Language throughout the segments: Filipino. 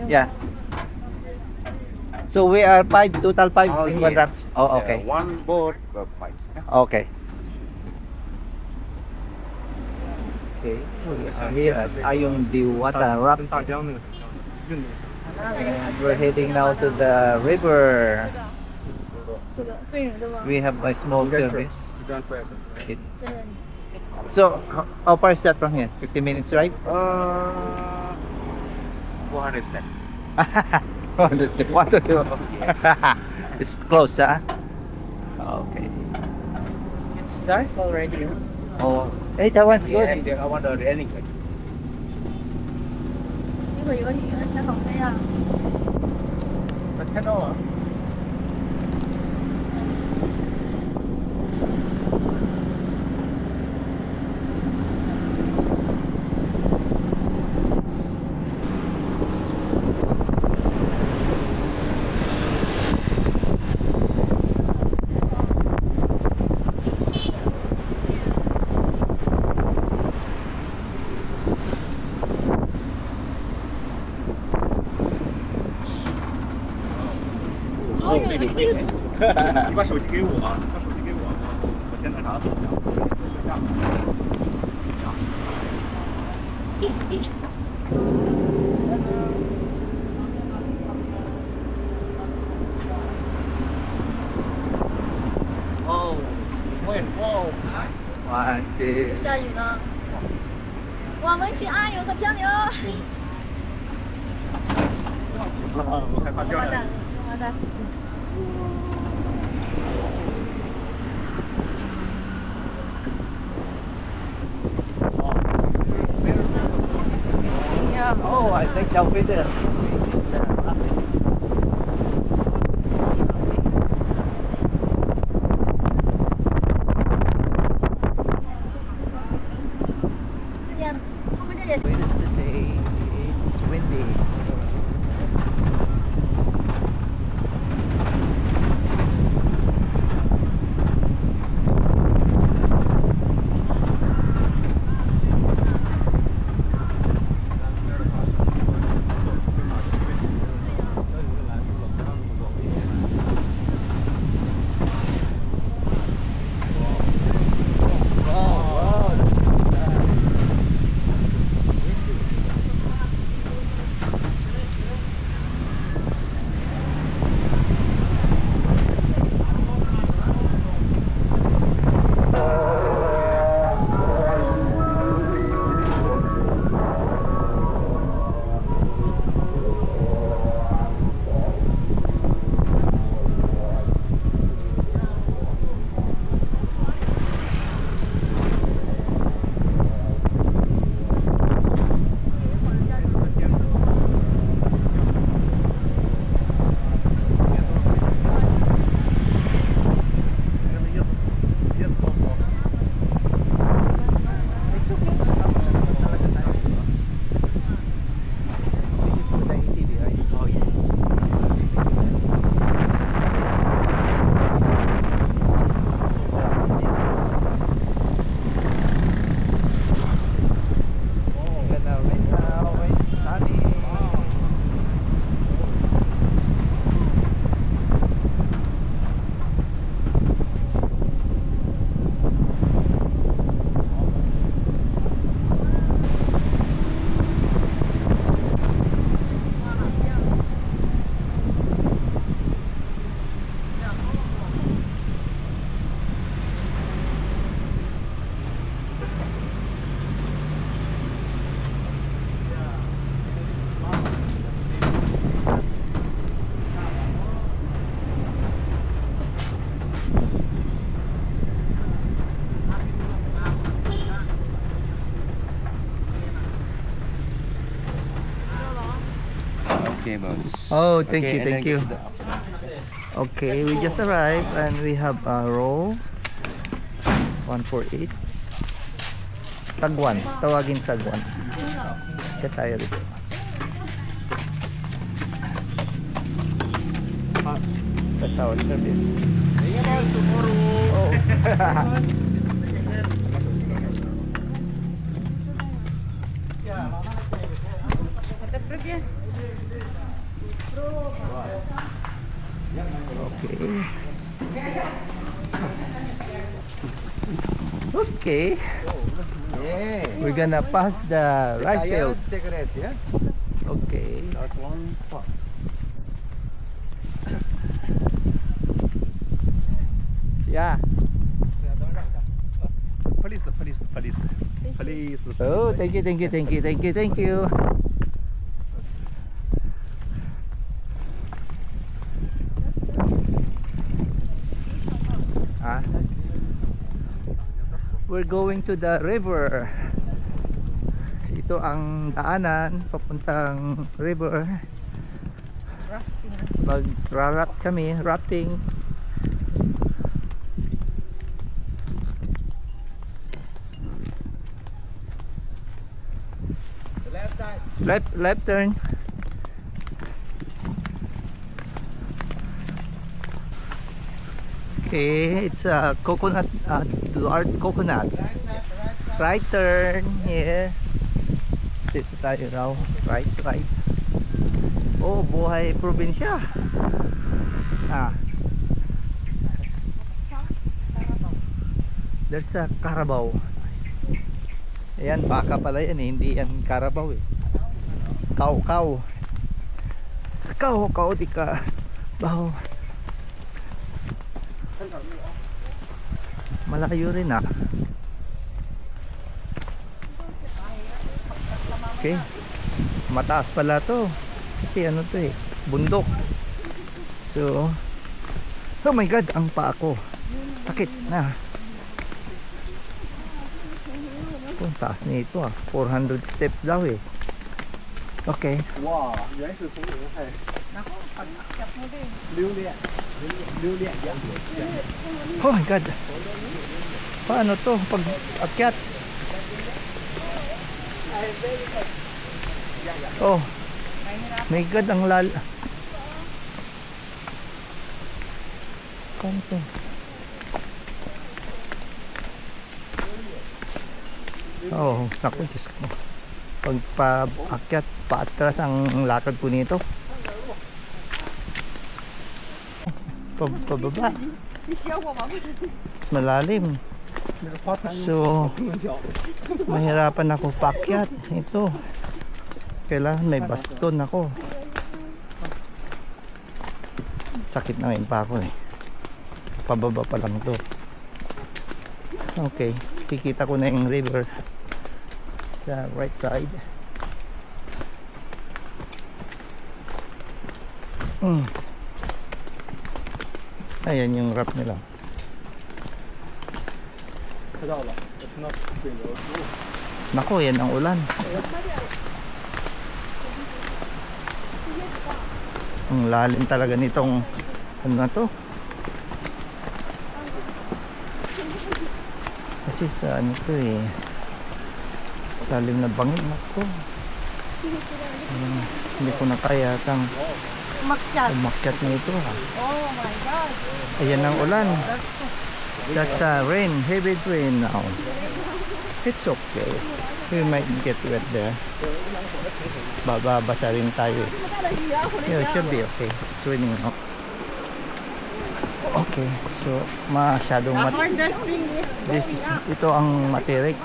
Yeah. So we are five, total five. Oh, in Guadalajara. yes. Oh, okay. One boat, five. Okay. Okay. We are here at Ayong Diwata Rapid. And we're heading now to the river. We have a small service. So, how far is that from here? 50 minutes, right? 400 step. It's close, huh? Okay. It's dark already. Oh, hey, that one's good. I want to anything. 这个有个鱼挺好飞啊。看到啊。你把手机给我，把手机给我，我先那啥，我下。哦，会哦。One, two. 下雨了。我们去阿勇的漂流。我害怕掉下去。完蛋。Yeah. Oh, I think they'll fit there. 这边，他们这里。 Today it's windy. This is for the ATV, right? Oh, yes. Ganda, wait now, wait, honey. Okay, boss. Oh, thank Okay, you, and thank then you. get the- Okay, we just arrived and we have a roll. 148. Sagwan. Tawagin sagwan. Kaya tayo dito. That's our service. Oh. Это пробе. Okay. Okay. Yeah. We're gonna pass the rice field. Take a rest, yeah? Okay. That's one part. Yeah. Police. Oh, thank you. Ah. We're going to the river. Ito ang daanan papuntang river. Mag-rarat kami, rafting. The left side. Left turn. Okay, it's a coconut, large coconut. Right side, right side. Right turn here. Dito tayo raw. Right. Oh, buhay probinsya. Ah. There's a Carabao. Ayan, baka pala yan eh. Hindi yan Carabao eh. Cow. Cow, di ka. Baho. Malayo rin ah. Okay. Mataas pala to. Kasi ano to eh, bundok. So, oh my god, ang paa ko. Sakit na. Ang taas nito ah. 400 steps daw eh. Okay. 哇，原始丛林还榴莲烟。 Oh my god. Paano to pag akyat? Oh my god, ang lal. Paano to? Oh, naku, Diyos ko. Pag paakyat, paatras ang lakad ko nito. Pababa. Malalim. So, mahirapan ako paakyat. Ito. Kailangan may baston ako. Sakit na ngayon pa ako eh. Pababa pa lang to. Okay. Kikita ko na yung river sa right side. Ayan yung wrap nila. 看到了，我听到水流。 Nako, yan ang ulan. Ang lalim talaga nitong ano na to. Kasi sa ano to eh, lalim na bangin. Nako. Hindi ko na kaya kang umakyat nito ha. Oh my god. Ayan ang ulan. That's rain, heavy rain now. It's okay. We might get wet there. Babasa rin tayo. Yeah, it should be okay. It's raining now. Okay, so masyadong Hardest thing is ito ang matirik.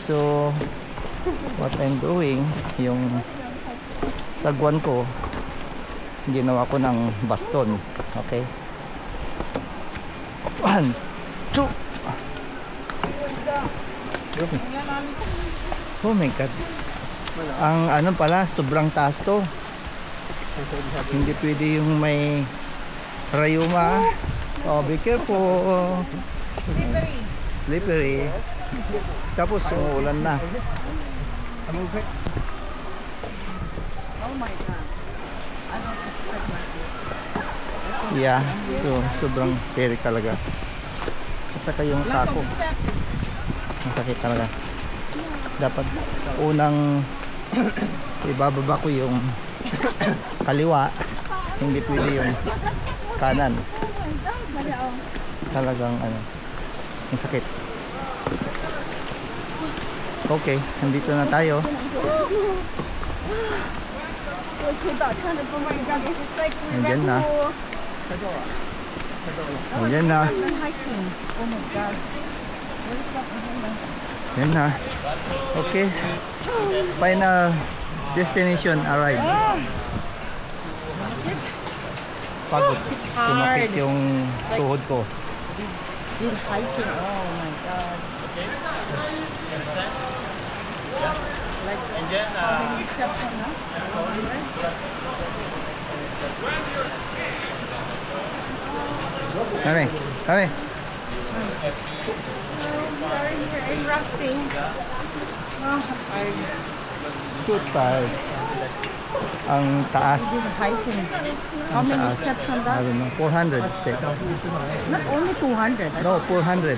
So what I'm doing, yung sagwan ko, ginawa ko ng baston. Okay, 1, 2. Oh my god. Ang ano pala, sobrang taas to. Hindi pwede yung may rayuma. Oh, be careful. Slippery. Tapos umuulan na. Oh my god. I don't expect that. Yeah, so sobrang tirik talaga. At saka yung tako, masakit talaga. Dapat unang ibababa ko yung kaliwa, hindi pwede yung kanan. Talagang ano, ang sakit. Okay, nandito na tayo. 我去早餐的不买一张，就是在古里 Ayan 面 na. 过。 Ayan na. Hiking. Oh my god. What is that? Ayan na. Okay. Final destination arrived. Pagod. Sumakit yung tuhod ko. Did hiking. Oh my god. Like how many steps on that? Kami. Kami. Sorry, you're interrupting. Oh, I'm So tired. Ang taas. hiking. How many Taas. steps on I that? don't know. 400 steps. Not only 200. No, 400.